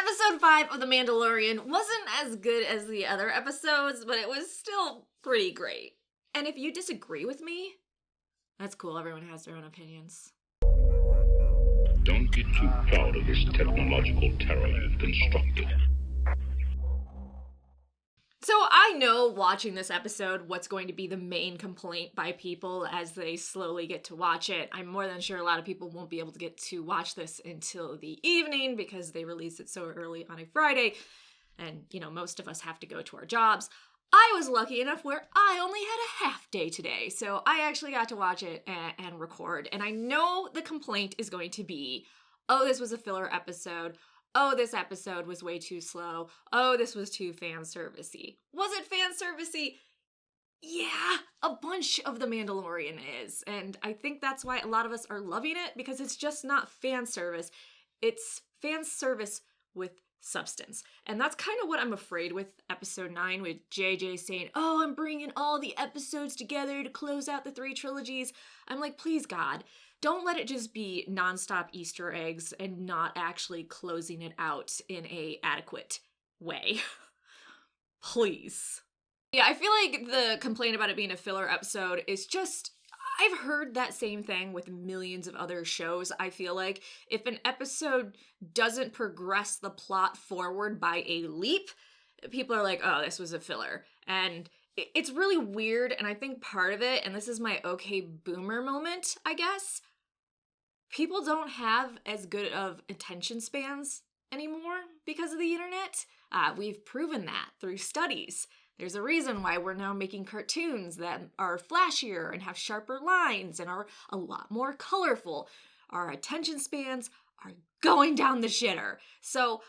Episode 5 of The Mandalorian wasn't as good as the other episodes, but it was still pretty great. And if you disagree with me, that's cool, everyone has their own opinions. Don't get too proud of this technological terror you've constructed. So I know watching this episode what's going to be the main complaint by people as they slowly get to watch it. I'm more than sure a lot of people won't be able to get to watch this until the evening because they release it so early on a Friday. And, most of us have to go to our jobs. I was lucky enough where I only had a half day today. So I actually got to watch it and record. And I know the complaint is going to be, oh, this was a filler episode. Oh, this episode was way too slow. Oh, this was too fan servicey. Was it fan servicey? Yeah, a bunch of The Mandalorian is. And I think that's why a lot of us are loving it, because it's just not fan service. It's fan service with substance. And that's kind of what I'm afraid with episode 9, with JJ saying, oh, I'm bringing all the episodes together to close out the 3 trilogies. I'm like, please, God, don't let it just be nonstop Easter eggs and not actually closing it out in a adequate way. Please. Yeah, I feel like the complaint about it being a filler episode is just, I've heard that same thing with millions of other shows. I feel like if an episode doesn't progress the plot forward by a leap, people are like, oh, this was a filler. And it's really weird, and I think part of it, and this is my okay boomer moment, I guess, people don't have as good of attention spans anymore because of the internet. We've proven that through studies. There's a reason why we're now making cartoons that are flashier and have sharper lines and are a lot more colorful. Our attention spans are going down the shitter. So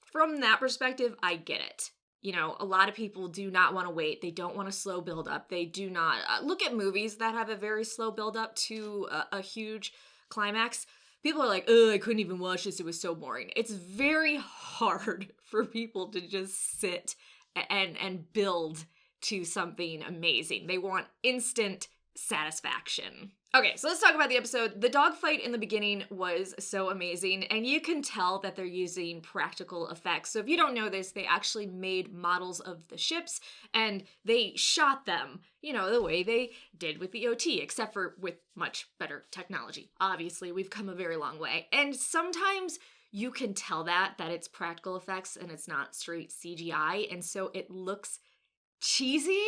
from that perspective, I get it. A lot of people do not want to wait. They don't want a slow build up. They do not look at movies that have a very slow build up to a huge climax. People are like, oh, I couldn't even watch this. It was so boring. It's very hard for people to just sit and build to something amazing. They want instant satisfaction. Okay, so let's talk about the episode. The dogfight in the beginning was so amazing, and you can tell that they're using practical effects. So if you don't know this, they actually made models of the ships, and they shot them, the way they did with the OT, except for with much better technology. Obviously, we've come a very long way. And sometimes you can tell that it's practical effects and it's not straight CGI, and so it looks cheesy,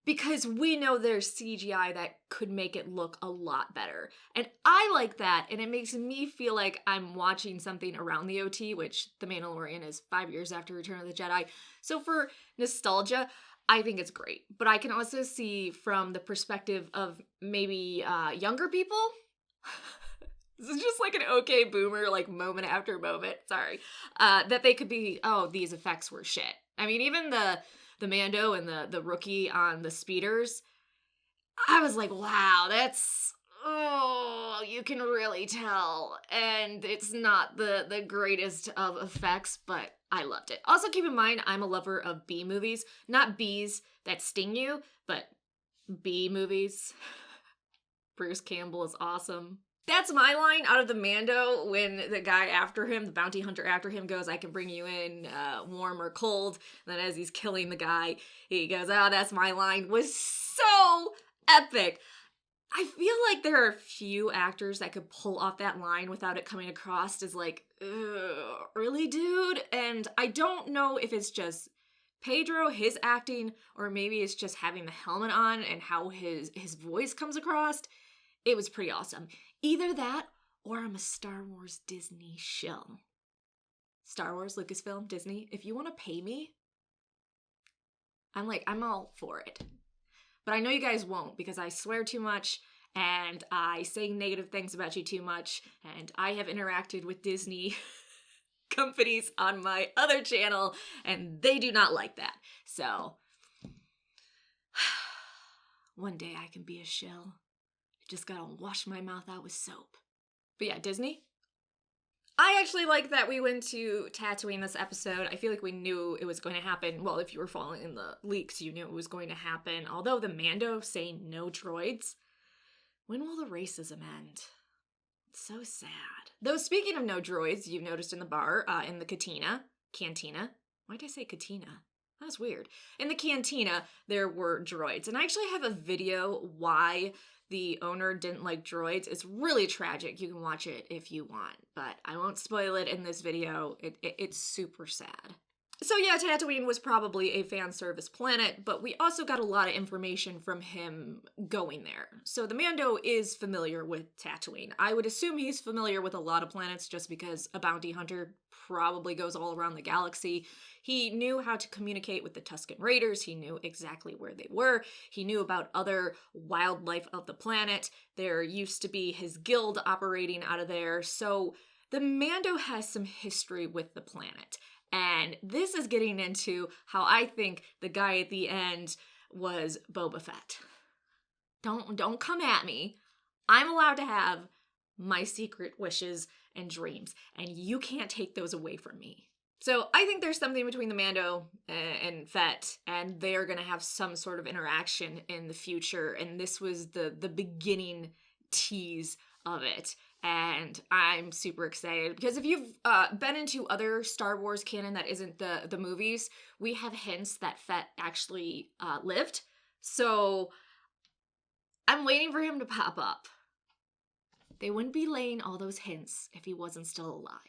because we know there's CGI that could make it look a lot better. And I like that, and it makes me feel like I'm watching something around the OT, which The Mandalorian is 5 years after Return of the Jedi. So for nostalgia, I think it's great. But I can also see from the perspective of maybe younger people, this is just like an okay boomer, moment after moment, sorry, that they could be, oh, these effects were shit. I mean, even the Mando and the rookie on the speeders, I was like, wow, that's, oh, you can really tell. And it's not the greatest of effects, but I loved it. Also, keep in mind, I'm a lover of B movies. Not bees that sting you, but B movies. Bruce Campbell is awesome. That's my line out of the Mando when the guy after him, the bounty hunter after him, goes, I can bring you in warm or cold. And then as he's killing the guy, he goes, oh, that's my line. Was so epic. I feel like there are a few actors that could pull off that line without it coming across as like, really, dude? And I don't know if it's just Pedro, his acting, or maybe it's just having the helmet on and how his voice comes across. It was pretty awesome. Either that, or I'm a Star Wars Disney shill. Star Wars, Lucasfilm, Disney, if you want to pay me, I'm all for it. But I know you guys won't, because I swear too much, and I say negative things about you too much, and I have interacted with Disney companies on my other channel, and they do not like that. So, one day I can be a shill. Just gotta wash my mouth out with soap. But yeah, Disney. I actually like that we went to Tatooine this episode. I feel like we knew it was going to happen. Well, if you were following in the leaks, you knew it was going to happen. Although the Mando saying no droids. When will the racism end? So sad. Though speaking of no droids, you've noticed in the bar, in the cantina. Why did I say katina? That's weird. In the cantina, there were droids. And I actually have a video why the owner didn't like droids. It's really tragic. You can watch it if you want, but I won't spoil it in this video. It's super sad. So yeah, Tatooine was probably a fan service planet, but we also got a lot of information from him going there. So the Mando is familiar with Tatooine. I would assume he's familiar with a lot of planets just because a bounty hunter probably goes all around the galaxy. He knew how to communicate with the Tusken Raiders. He knew exactly where they were. He knew about other wildlife of the planet. There used to be his guild operating out of there. So the Mando has some history with the planet. And this is getting into how I think the guy at the end was Boba Fett. Don't come at me. I'm allowed to have my secret wishes and dreams, and you can't take those away from me. So I think there's something between the Mando and Fett, and they are going to have some sort of interaction in the future, and this was the beginning tease of it. And I'm super excited because if you've been into other Star Wars canon that isn't the movies, we have hints that Fett actually lived. So I'm waiting for him to pop up. They wouldn't be laying all those hints if he wasn't still alive.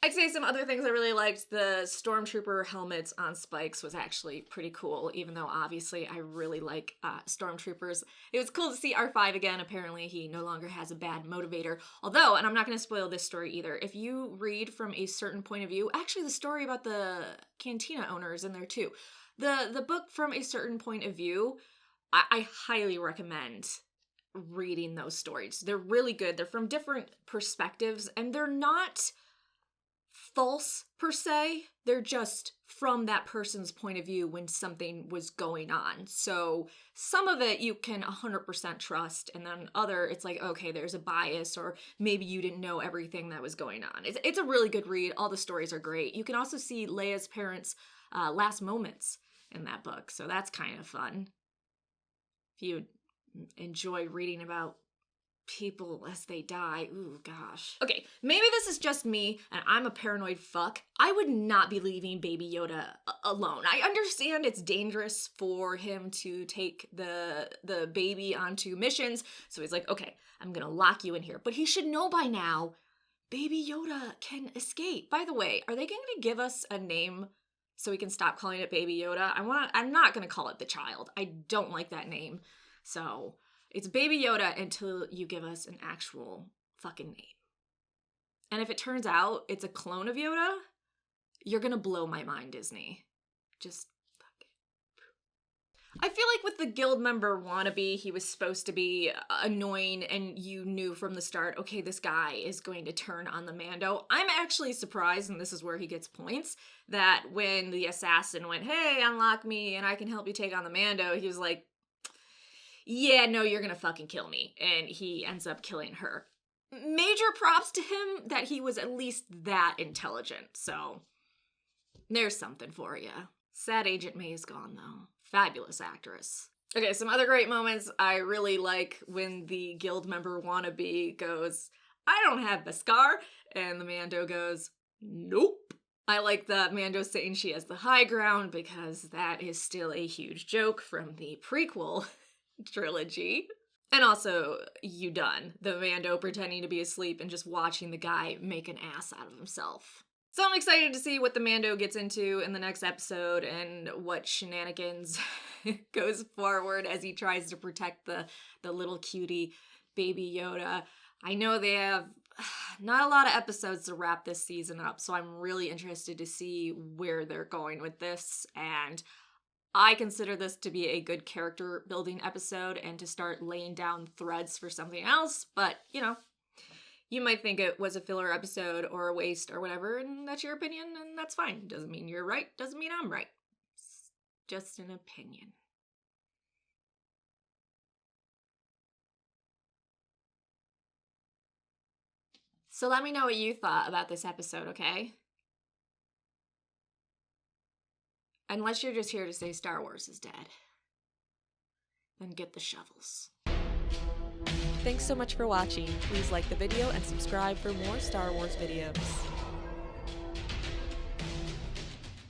I'd say some other things I really liked. The Stormtrooper helmets on spikes was actually pretty cool, even though obviously I really like Stormtroopers. It was cool to see R5 again. Apparently he no longer has a bad motivator. Although, and I'm not going to spoil this story either, if you read from a certain point of view, actually the story about the cantina owner is in there too. The book From a Certain Point of View, I highly recommend reading those stories. They're really good. They're from different perspectives, and they're not false per se. They're just from that person's point of view when something was going on. So some of it you can 100% trust, and then other it's like, okay, there's a bias, or maybe you didn't know everything that was going on. It's a really good read. All the stories are great. You can also see Leia's parents' last moments in that book, so that's kind of fun. If you enjoy reading about people as they die. Ooh, gosh. Okay, maybe this is just me and I'm a paranoid fuck. I would not be leaving Baby Yoda alone. I understand it's dangerous for him to take the baby onto missions. So he's like, okay, I'm gonna lock you in here. But he should know by now, Baby Yoda can escape. By the way, are they going to give us a name so we can stop calling it Baby Yoda? I'm not gonna call it the child. I don't like that name. So it's Baby Yoda until you give us an actual fucking name. And if it turns out it's a clone of Yoda, you're gonna blow my mind, Disney. Just fuck it. I feel like with the guild member wannabe, he was supposed to be annoying, and you knew from the start, okay, this guy is going to turn on the Mando. I'm actually surprised, and this is where he gets points, that when the assassin went, hey, unlock me and I can help you take on the Mando, he was like, yeah, no, you're gonna fucking kill me. And he ends up killing her. Major props to him that he was at least that intelligent. So there's something for you. Sad Agent May is gone, though. Fabulous actress. Okay, some other great moments. I really like when the guild member wannabe goes, I don't have the scar. And the Mando goes, nope. I like that Mando saying she has the high ground because that is still a huge joke from the prequel trilogy. And also, you done. The Mando pretending to be asleep and just watching the guy make an ass out of himself. So I'm excited to see what the Mando gets into in the next episode and what shenanigans goes forward as he tries to protect the little cutie Baby Yoda. I know they have not a lot of episodes to wrap this season up, so I'm really interested to see where they're going with this, and I consider this to be a good character building episode and to start laying down threads for something else, but, you know, you might think it was a filler episode or a waste or whatever, and that's your opinion, and that's fine. Doesn't mean you're right, doesn't mean I'm right. It's just an opinion. So let me know what you thought about this episode, okay? Unless you're just here to say Star Wars is dead, then get the shovels. Thanks so much for watching. Please like the video and subscribe for more Star Wars videos.